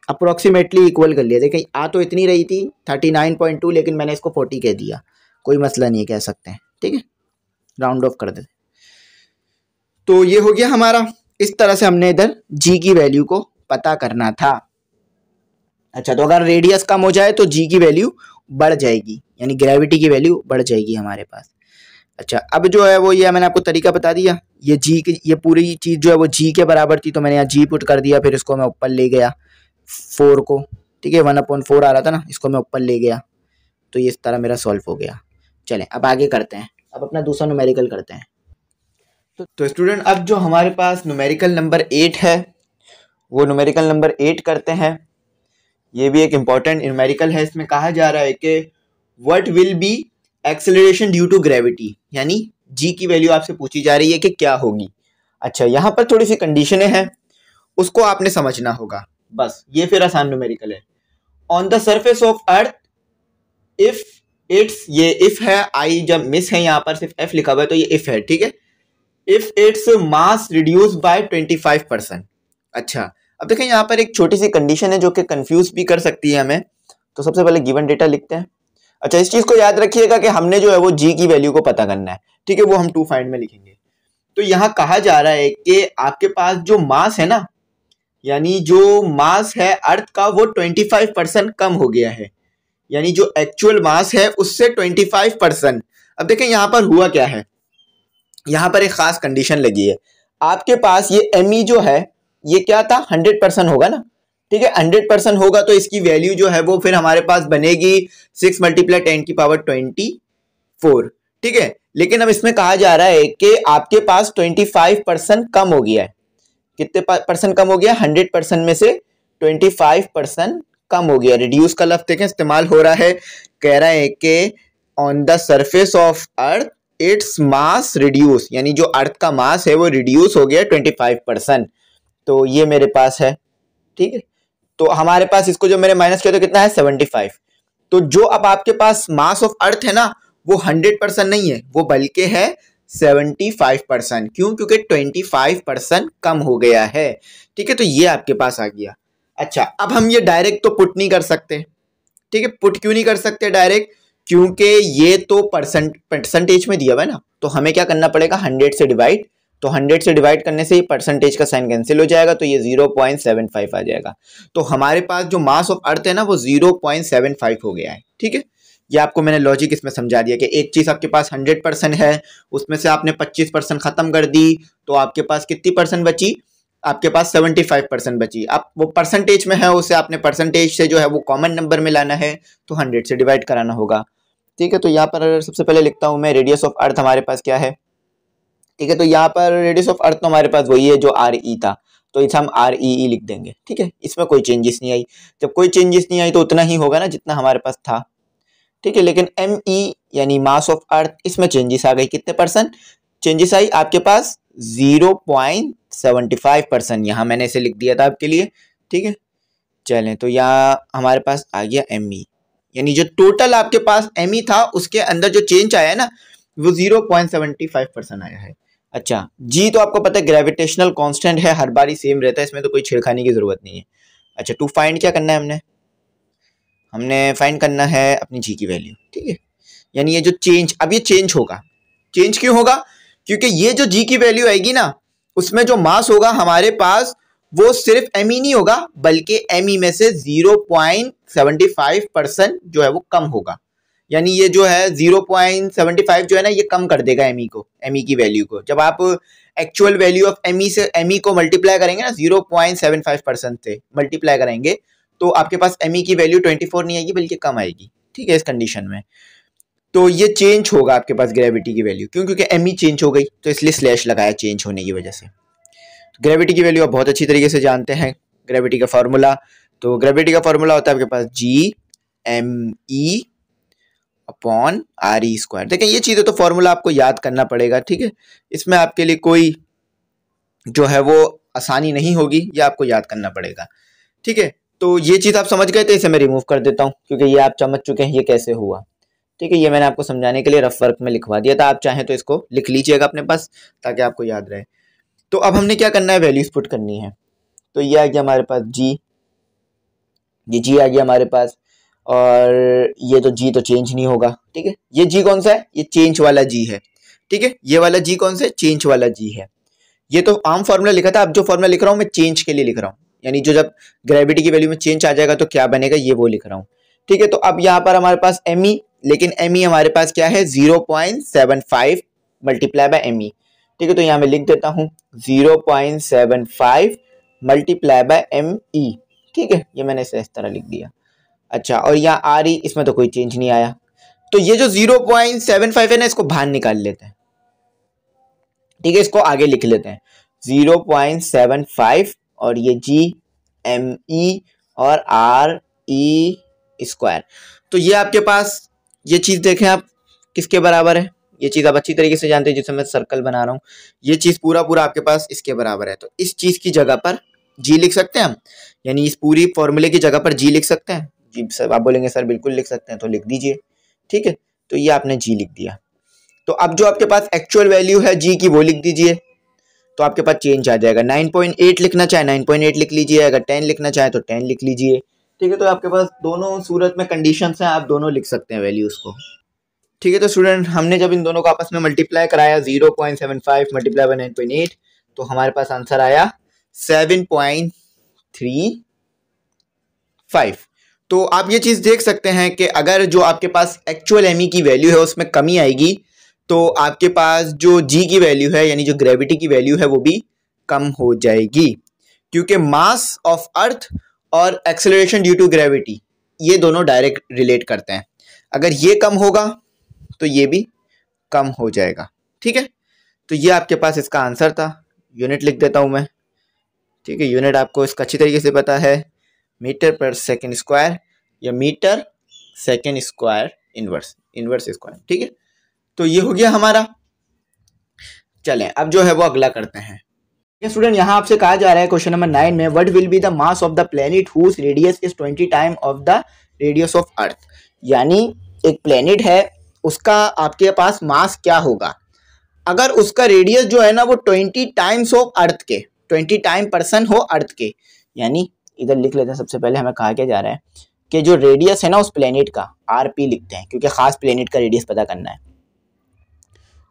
अप्रोक्सीमेटली इक्वल कर लिया। देखिए आ तो इतनी रही थी 39.2, लेकिन मैंने इसको 40 कह दिया, कोई मसला नहीं है, कह सकते हैं। ठीक है, राउंड ऑफ कर देते। तो ये हो गया हमारा, इस तरह से हमने इधर जी की वैल्यू को पता करना था। अच्छा, तो अगर रेडियस कम हो जाए तो जी की वैल्यू बढ़ जाएगी, यानी ग्रेविटी की वैल्यू बढ़ जाएगी हमारे पास। अच्छा, अब जो है वो ये मैंने आपको तरीका बता दिया। ये जी की ये पूरी चीज़ जो है वो जी के बराबर थी, तो मैंने यहाँ जी पुट कर दिया, फिर इसको मैं ऊपर ले गया 4 को। ठीक है, 1/4 आ रहा था ना, इसको मैं ऊपर ले गया, तो ये इस तरह मेरा सॉल्व हो गया। चलें अब आगे करते हैं, अब अपना दूसरा न्यूमेरिकल करते हैं। तो स्टूडेंट अब जो हमारे पास न्यूमेरिकल नंबर 8 है वो न्यूमेरिकल नंबर 8 करते हैं। ये भी एक इम्पॉर्टेंट न्यूमेरिकल है। इसमें कहा जा रहा है कि what will be acceleration due to gravity, यानी जी की वैल्यू आपसे पूछी जा रही है कि क्या होगी। अच्छा, यहाँ पर थोड़ी सी कंडीशनें हैं, उसको आपने समझना होगा, बस ये फिर आसान न्यूमेरिकल है। On the surface of earth if it's, ये इफ है, आई जब मिस है यहाँ पर सिर्फ एफ लिखा हुआ है तो ये इफ है। ठीक है, if its mass reduce by 25%। अच्छा, अब देखें यहाँ पर एक छोटी सी कंडीशन है जो कि कंफ्यूज भी कर सकती है हमें। तो सबसे पहले गिवन डेटा लिखते हैं। अच्छा, इस चीज को याद रखिएगा कि हमने जो है वो जी की वैल्यू को पता करना है। ठीक है, वो हम टू फाइंड में लिखेंगे। तो यहाँ कहा जा रहा है कि आपके पास जो मास है ना, यानी जो मास है अर्थ का वो 25% कम हो गया है, यानी जो एक्चुअल मास है उससे 25%। अब देखें यहाँ पर हुआ क्या है, यहाँ पर एक खास कंडीशन लगी है। आपके पास ये एमई जो है ये क्या था, 100% होगा ना। ठीक है, 100% होगा तो इसकी वैल्यू जो है वो फिर हमारे पास बनेगी 6 × 10⁻²4। ठीक है, लेकिन अब इसमें कहा जा रहा है कि आपके पास 25% कम हो गया है। कितने परसेंट कम हो गया, 100% में से 25% कम हो गया। रिड्यूस का लफ्ज देखें इस्तेमाल हो रहा है, कह रहा है कि on the surface of earth its mass reduce, यानी जो अर्थ का मास है वो रिड्यूस हो गया 25%। तो ये मेरे पास है। ठीक है, तो हमारे पास इसको जो मैंने माइनस किया तो कितना है 75। तो जो अब आपके पास मास ऑफ अर्थ है ना वो 100% नहीं है, वो बल्कि है 75%। क्यों, क्योंकि 25% कम हो गया है। ठीक है, तो ये आपके पास आ गया। अच्छा, अब हम ये डायरेक्ट तो पुट नहीं कर सकते। ठीक है, पुट क्यों नहीं कर सकते डायरेक्ट, क्योंकि ये तो परसेंटेज में दिया हुआ है ना, तो हमें क्या करना पड़ेगा 100 से डिवाइड। तो 100 से डिवाइड करने से ही परसेंटेज का साइन कैंसिल हो जाएगा, तो ये 0.75 आ जाएगा। तो हमारे पास जो मास ऑफ अर्थ है ना वो 0.75 हो गया है। ठीक है, ये आपको मैंने लॉजिक इसमें समझा दिया कि एक चीज आपके पास 100% है, उसमें से आपने 25% खत्म कर दी, तो आपके पास कितनी परसेंट बची, आपके पास 75% बची। अब वो परसेंटेज में है, उसे आपने परसेंटेज से जो है वो कॉमन नंबर में लाना है, तो 100 से डिवाइड कराना होगा। ठीक है, तो यहाँ पर सबसे पहले लिखता हूँ मैं रेडियस ऑफ अर्थ हमारे पास क्या है। ठीक है, तो यहाँ पर रेडियस ऑफ अर्थ तो हमारे पास वही है जो RE था, तो इसे हम REE लिख देंगे। ठीक है, इसमें कोई चेंजेस नहीं आई। जब कोई चेंजेस नहीं आई तो उतना ही होगा ना जितना हमारे पास था। ठीक है, लेकिन ME यानी मास ऑफ अर्थ, इसमें चेंजेस आ गई। कितने परसेंट चेंजेस आई आपके पास, 0.75%। यहाँ मैंने इसे लिख दिया था आपके लिए। ठीक है, चलें तो यहाँ हमारे पास आ गया ME, यानी जो टोटल आपके पास ME था उसके अंदर जो चेंज आया है ना वो 0.75% आया है। अच्छा, जी तो आपको पता है ग्रेविटेशनल कांस्टेंट है, हर बार ही सेम रहता है, इसमें तो कोई छेड़खानी की जरूरत नहीं है। अच्छा, टू फाइंड क्या करना है, हमने फाइंड करना है अपनी जी की वैल्यू। ठीक है, यानी ये जो चेंज, अब ये चेंज होगा। चेंज क्यों होगा, क्योंकि ये जो जी की वैल्यू आएगी ना उसमें जो मास होगा हमारे पास वो सिर्फ ME नहीं होगा, बल्कि ME में से 0.75% जो है वो कम होगा। यानी ये जो है 0.75 जो है ना, ये कम कर देगा एमई को, एमई की वैल्यू को। जब आप एक्चुअल वैल्यू ऑफ एमई से एमई को मल्टीप्लाई करेंगे ना 0.75% से मल्टीप्लाई करेंगे, तो आपके पास एमई की वैल्यू 24 नहीं आएगी बल्कि कम आएगी, ठीक है, इस कंडीशन में। तो ये चेंज होगा आपके पास ग्रेविटी की वैल्यू, क्यों? क्योंकि एमई चेंज हो गई, तो इसलिए स्लैश लगाया चेंज होने की वजह से। ग्रेविटी की वैल्यू आप बहुत अच्छी तरीके से जानते हैं, ग्रेविटी का फॉर्मूला। तो ग्रेविटी का फॉर्मूला होता है आपके पास GME अपॉन RE²। देखिए ये चीज़ें तो फॉर्मूला आपको याद करना पड़ेगा, ठीक है, इसमें आपके लिए कोई जो है वो आसानी नहीं होगी, ये आपको याद करना पड़ेगा, ठीक है। तो ये चीज़ आप समझ गए, तो इसे मैं रिमूव कर देता हूँ क्योंकि ये आप समझ चुके हैं ये कैसे हुआ, ठीक है। ये मैंने आपको समझाने के लिए रफ वर्क में लिखवा दिया था, आप चाहें तो इसको लिख लीजिएगा अपने पास ताकि आपको याद रहे। तो अब हमने क्या करना है, वैल्यूज पुट करनी है। तो ये आ गया हमारे पास G, ये G आ गया हमारे पास, और ये तो G तो चेंज नहीं होगा, ठीक है। ये G कौन सा है, ये चेंज वाला G है, ठीक है। ये वाला G कौन सा है, चेंज वाला G है। ये तो आम फॉर्मूला लिखा था, अब जो फॉर्मूला लिख रहा हूँ मैं चेंज के लिए लिख रहा हूँ, यानी जो जब ग्रेविटी की वैल्यू में चेंज आ जाएगा तो क्या बनेगा, ये वो लिख रहा हूँ, ठीक है। तो अब यहाँ पर हमारे पास ME, लेकिन ME हमारे पास क्या है 0.75 मल्टीप्लाई बाय ME, ठीक है। तो यहाँ मैं लिख देता हूँ 0.75 मल्टीप्लाई बाय ME, ठीक है, ये मैंने इसे इस तरह लिख दिया। अच्छा, और यहाँ RE, इसमें तो कोई चेंज नहीं आया, तो ये जो 0.75 है ना, इसको बाहर निकाल लेते हैं, ठीक है, इसको आगे लिख लेते हैं 0.75 और ये GME और RE²। तो ये आपके पास ये चीज़ देखें आप किसके बराबर है, ये चीज़ आप अच्छी तरीके से जानते हैं, जिससे मैं सर्कल बना रहा हूँ, ये चीज़ पूरा आपके पास इसके बराबर है। तो इस चीज़ की जगह पर G लिख सकते हैं हम, यानी इस पूरी फॉर्मूले की जगह पर G लिख सकते हैं। जी सर, आप बोलेंगे सर बिल्कुल लिख सकते हैं, तो लिख दीजिए, ठीक है। तो ये आपने G लिख दिया। तो अब जो आपके पास एक्चुअल वैल्यू है G की वो लिख दीजिए, तो आपके पास चेंज आ जाएगा। 9.8 लिखना चाहे 9.8 लिख लीजिए, अगर 10 लिखना चाहे तो 10 लिख लीजिए, ठीक है। तो आपके पास दोनों सूरत में कंडीशंस हैं, आप दोनों लिख सकते हैं वैल्यूज को, ठीक है। तो स्टूडेंट, हमने जब इन दोनों को आपस में मल्टीप्लाई कराया 0.75 मल्टीप्लाई बाय 9.8, तो हमारे पास आंसर आया 7.35। तो आप ये चीज़ देख सकते हैं कि अगर जो आपके पास एक्चुअल ME की वैल्यू है उसमें कमी आएगी, तो आपके पास जो G की वैल्यू है, यानी जो ग्रेविटी की वैल्यू है, वो भी कम हो जाएगी, क्योंकि मास ऑफ अर्थ और एक्सेलरेशन ड्यू टू ग्रेविटी ये दोनों डायरेक्ट रिलेट करते हैं। अगर ये कम होगा तो ये भी कम हो जाएगा, ठीक है। तो ये आपके पास इसका आंसर था। यूनिट लिख देता हूं मैं, ठीक है। यूनिट आपको इसका अच्छी तरीके से पता है, मीटर पर सेकेंड स्क्वायर या meter second square inverse square, ठीक है। तो ये हो गया हमारा। चलें अब जो है वो अगला करते हैं। स्टूडेंट, यहाँ आपसे कहा जा रहा है क्वेश्चन नंबर 9 में, what will be the mass of the planet whose radius is 20 time of the radius of earth. यानी एक प्लेनेट है, उसका आपके पास मास क्या होगा अगर उसका रेडियस जो है ना वो 20 टाइम्स ऑफ अर्थ के, 20 टाइम पर्सन हो अर्थ के। यानी इधर लिख लेते हैं, सबसे पहले हमें कहा क्या जा रहा है कि जो रेडियस है ना उस प्लेनेट का, RP लिखते हैं क्योंकि खास प्लेनेट का रेडियस पता करना है।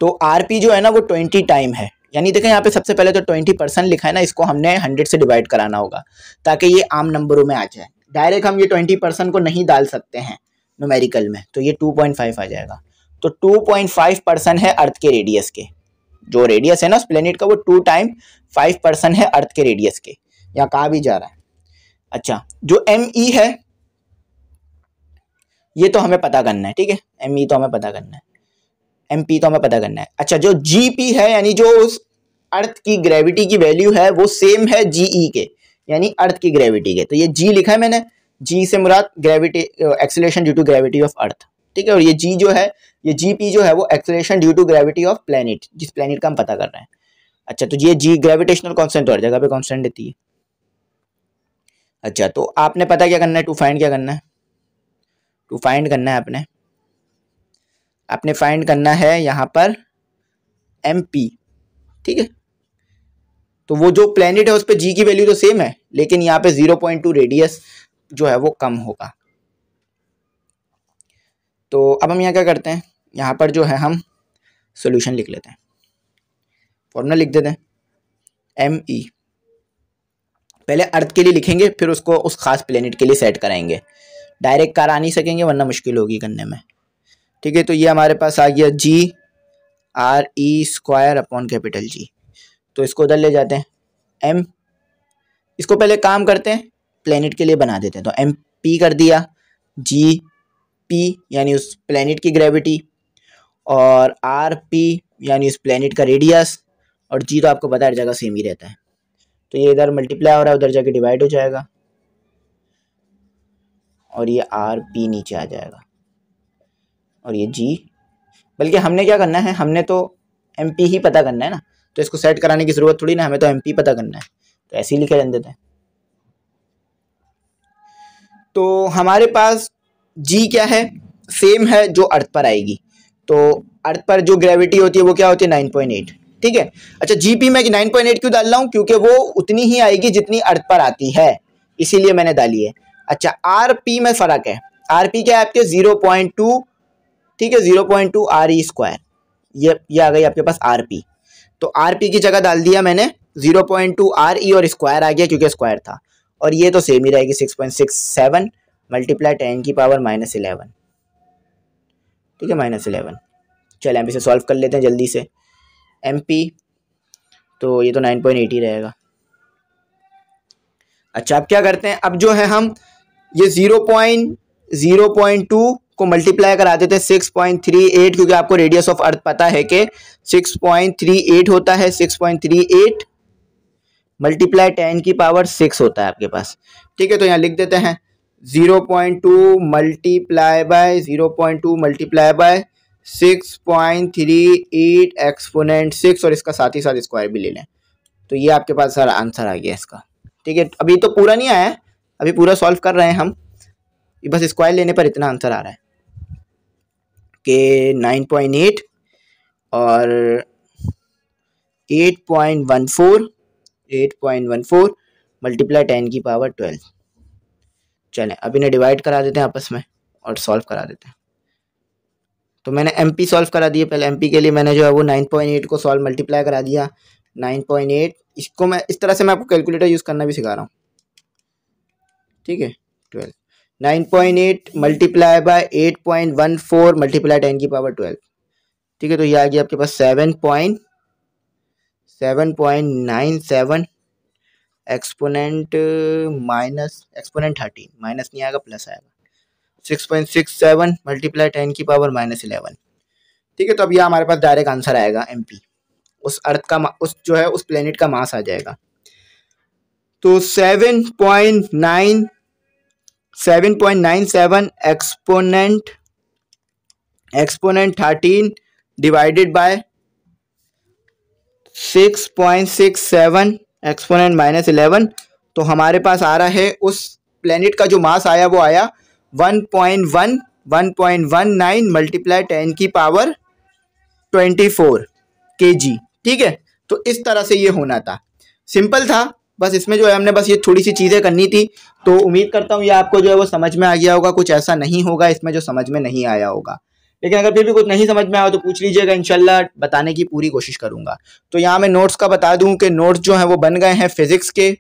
तो RP जो है ना वो 20 टाइम है, यानी देखें यहाँ पे सबसे पहले तो 20% लिखा है ना, इसको हमने 100 से डिवाइड कराना होगा ताकि ये आम नंबरों में आ जाए। डायरेक्ट हम ये 20% को नहीं डाल सकते हैं न्यूमेरिकल में, तो ये 2.5 आ जाएगा। तो 2.5% है अर्थ के रेडियस के, जो रेडियस है ना उस प्लेनेट का वो 2.5% है अर्थ के रेडियस के, यहाँ कहा भी जा रहा है। अच्छा, जो ME है ये तो हमें पता करना है, ठीक है, ME तो हमें पता करना है, MP तो हमें पता करना है। अच्छा, जो GP है यानी जो उस अर्थ की ग्रेविटी की वैल्यू है वो सेम है GE के, यानी अर्थ की ग्रेविटी के। तो ये G लिखा है मैंने, G से मुराद gravity, acceleration due to gravity of earth, ठीक है। और ये G जो है, ये GP जो है वो acceleration due to gravity of planet, जिस प्लेनेट का हम पता कर रहे हैं। अच्छा, तो ये G ग्रेविटेशनल कांस्टेंट हर जगह पे कांस्टेंट देती है। अच्छा, तो आपने पता क्या करना है, टू फाइंड क्या करना है, टू फाइंड करना है आपने फाइंड करना है यहाँ पर MP, ठीक है। तो वो जो प्लेनेट है उस पर G की वैल्यू तो सेम है, लेकिन यहाँ पे 0.2 रेडियस जो है वो कम होगा। तो अब हम यहाँ क्या करते हैं, यहाँ पर जो है हम सॉल्यूशन लिख लेते हैं, फॉर्मूला लिख देते हैं ME। पहले अर्थ के लिए लिखेंगे, फिर उसको उस खास प्लेनेट के लिए सेट कराएंगे, डायरेक्ट करा नहीं सकेंगे वरना मुश्किल होगी करने में। ठीक है, तो ये हमारे पास आ गया G R E square upon capital G. तो इसको उधर ले जाते हैं, एम, इसको पहले काम करते हैं, प्लेनेट के लिए बना देते हैं। तो एम पी कर दिया, जी पी यानी उस प्लेनेट की ग्रेविटी, और आर पी यानी उस प्लेनेट का रेडियस, और जी तो आपको पता है हर जगह सेम ही रहता है। तो ये इधर मल्टीप्लाई हो रहा है, उधर जाके डिवाइड हो जाएगा, और ये आर पी नीचे आ जाएगा, और ये जी, बल्कि हमने क्या करना है, हमने तो एम पी ही पता करना है ना, तो इसको सेट कराने की ज़रूरत थोड़ी ना, हमें तो एम पी पता करना है, तो ऐसे ही लिखे रहने देते हैं। तो हमारे पास जी क्या है, सेम है जो अर्थ पर आएगी। तो अर्थ पर जो ग्रेविटी होती है वो क्या होती है, 9.8, ठीक है। अच्छा, जी पी मैं 9.8 क्यों डाल रहा हूँ, क्योंकि वो उतनी ही आएगी जितनी अर्थ पर आती है, इसीलिए मैंने डाली है। अच्छा, आर पी में फ़र्क है, आर पी क्या है आपके 0.2, ठीक है, 0.2 आर ई स्क्वायर, ये आ गई आपके पास आर पी। तो आर पी की जगह डाल दिया मैंने 0.2 आर ई, और स्क्वायर आ गया क्योंकि स्क्वायर था, और ये तो सेम ही रहेगी 6.67 मल्टीप्लाई 10⁻11, ठीक है, -11। चल एम पी से सॉल्व कर लेते हैं जल्दी से, एम पी तो ये तो 9.8 ही रहेगा। अच्छा, अब क्या करते हैं, अब जो है हम ये 0.2 को मल्टीप्लाई करा देते हैं 6.38, क्योंकि आपको रेडियस ऑफ अर्थ पता है कि 6.38 होता है, 6.38 मल्टीप्लाई 10⁻6 होता है आपके पास, ठीक है। तो यहाँ लिख देते हैं 0.2 मल्टीप्लाई बाय 6.38 एक्सपोनेंट 6, और इसका साथ ही साथ स्क्वायर भी ले लें, तो ये आपके पास सारा आंसर आ गया इसका, ठीक है। अभी तो पूरा नहीं आया है, अभी पूरा सॉल्व कर रहे हैं हम, बस स्क्वायर लेने पर इतना आंसर आ रहा है कि 9.8 और 8.14 मल्टीप्लाई 10⁻12। चलें अब इन्हें डिवाइड करा देते हैं आपस में और सॉल्व करा देते हैं। तो मैंने एम पी सॉल्व करा दिए, पहले एम पी के लिए मैंने जो है वो 9.8 को सॉल्व मल्टीप्लाई करा दिया, 9.8, इसको मैं इस तरह से मैं आपको कैलकुलेटर यूज़ करना भी सिखा रहा हूँ, ठीक है। 12 9.8 मल्टीप्लाई बाय 8.14 मल्टीप्लाई 10⁻12, ठीक है। तो ये आ गया आपके पास 7.97 एक्सपोनेंट एक्सपोनेंट 13, माइनस नहीं आएगा प्लस आएगा, 6.67 मल्टीप्लाई 10⁻11, ठीक है। तो अब यह हमारे पास डायरेक्ट आंसर आएगा एम पी, उस अर्थ का उस जो है उस प्लेनेट का मास आ जाएगा। तो 7.97 एक्सपोनेंट 13 डिवाइडेड बाय 6.67 एक्सपोनेंट -11, तो हमारे पास आ रहा है उस प्लेनेट का जो मास आया वो आया 1.19 मल्टीप्लाई 10⁻24 kg, ठीक है। तो इस तरह से ये होना था, सिंपल था, बस इसमें जो है हमने बस ये थोड़ी सी चीज़ें करनी थी। तो उम्मीद करता हूँ ये आपको जो है वो समझ में आ गया होगा, कुछ ऐसा नहीं होगा इसमें जो समझ में नहीं आया होगा, लेकिन अगर फिर भी कुछ नहीं समझ में आया तो पूछ लीजिएगा, इंशाल्लाह बताने की पूरी कोशिश करूंगा। तो यहाँ मैं नोट्स का बता दूं कि नोट्स जो हैं वो बन गए हैं फिजिक्स के,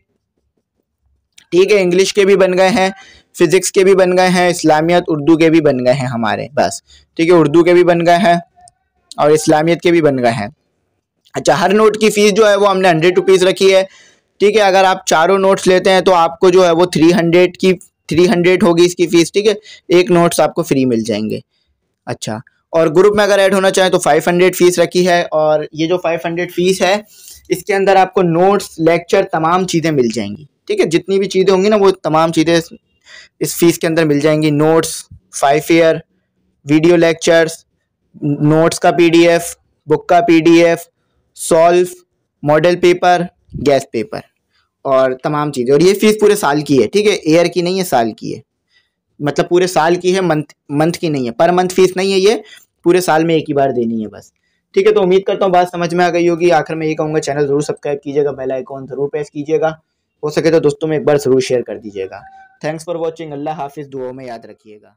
ठीक है, इंग्लिश के भी बन गए हैं, फिजिक्स के भी बन गए हैं, इस्लामियत उर्दू के भी बन गए हैं हमारे, बस ठीक है, उर्दू के भी बन गए हैं और इस्लामियत के भी बन गए हैं। अच्छा, हर नोट की फीस जो है वो हमने 100 रुपीज़ रखी है, ठीक है। अगर आप चारों नोट्स लेते हैं तो आपको जो है वो 300 होगी इसकी फीस, ठीक है, एक नोट्स आपको फ्री मिल जाएंगे। अच्छा, और ग्रुप में अगर ऐड होना चाहें तो 500 फीस रखी है, और ये जो 500 फीस है इसके अंदर आपको नोट्स, लेक्चर, तमाम चीज़ें मिल जाएंगी, ठीक है, जितनी भी चीज़ें होंगी ना वो तमाम चीज़ें इस फीस के अंदर मिल जाएंगी। Notes, 5 year, video lectures, notes का PDF, बुक का PDF, solve, model paper, gas paper, और तमाम चीज़ें, और ये फीस पूरे साल की है, ठीक है, ईयर की नहीं है, साल की है, मतलब पूरे साल की है, मंथ की नहीं है, पर मंथ फीस नहीं है, ये पूरे साल में एक ही बार देनी है बस, ठीक है। तो उम्मीद करता हूँ बात समझ में आ गई होगी। आखिर में ये कहूँगा, चैनल जरूर सब्सक्राइब कीजिएगा, बेल आइकॉन जरूर प्रेस कीजिएगा, हो सके तो दोस्तों में एक बार जरूर शेयर कर दीजिएगा। थैंक्स फॉर वॉचिंग, अल्लाह हाफिज़, दुआओं में याद रखिएगा।